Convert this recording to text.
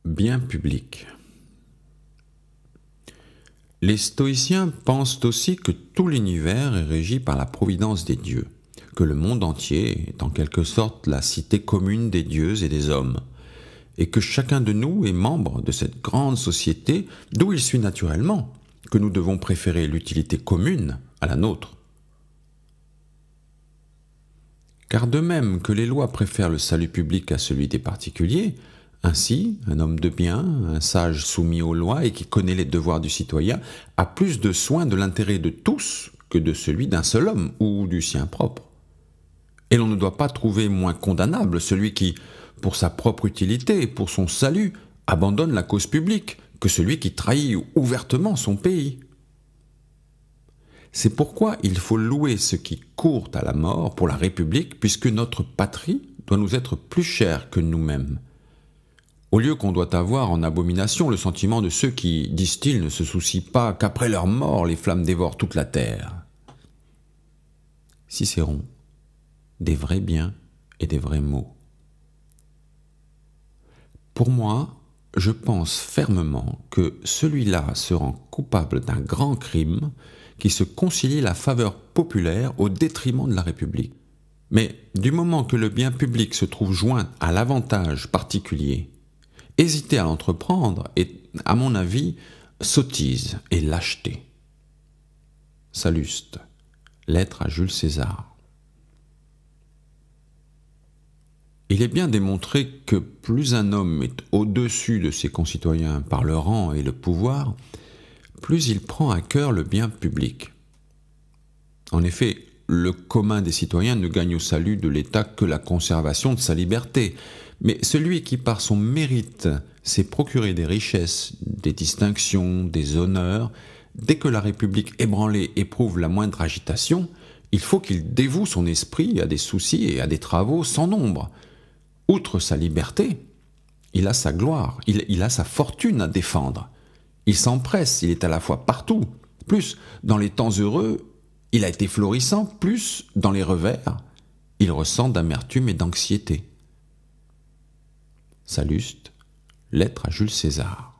Bien public. Les stoïciens pensent aussi que tout l'univers est régi par la providence des dieux, que le monde entier est en quelque sorte la cité commune des dieux et des hommes, et que chacun de nous est membre de cette grande société d'où il suit naturellement que nous devons préférer l'utilité commune à la nôtre. Car de même que les lois préfèrent le salut public à celui des particuliers, ainsi, un homme de bien, un sage soumis aux lois et qui connaît les devoirs du citoyen, a plus de soin de l'intérêt de tous que de celui d'un seul homme ou du sien propre. Et l'on ne doit pas trouver moins condamnable celui qui, pour sa propre utilité et pour son salut, abandonne la cause publique que celui qui trahit ouvertement son pays. C'est pourquoi il faut louer ceux qui courent à la mort pour la République, puisque notre patrie doit nous être plus chère que nous-mêmes. Au lieu qu'on doit avoir en abomination le sentiment de ceux qui, disent-ils, ne se soucient pas qu'après leur mort les flammes dévorent toute la terre. Cicéron, des vrais biens et des vrais maux. Pour moi, je pense fermement que celui-là se rend coupable d'un grand crime qui se concilie la faveur populaire au détriment de la République. Mais du moment que le bien public se trouve joint à l'avantage particulier, hésiter à l'entreprendre est, à mon avis, sottise et lâcheté. Salluste, lettre à Jules César. Il est bien démontré que plus un homme est au-dessus de ses concitoyens par le rang et le pouvoir, plus il prend à cœur le bien public. En effet, le commun des citoyens ne gagne au salut de l'État que la conservation de sa liberté, mais celui qui par son mérite s'est procuré des richesses, des distinctions, des honneurs, dès que la République ébranlée éprouve la moindre agitation, il faut qu'il dévoue son esprit à des soucis et à des travaux sans nombre. Outre sa liberté, il a sa gloire, il a sa fortune à défendre. Il s'empresse, il est à la fois partout. Plus, dans les temps heureux, il a été florissant, plus, dans les revers, il ressent d'amertume et d'anxiété. Salluste, lettre à Jules César.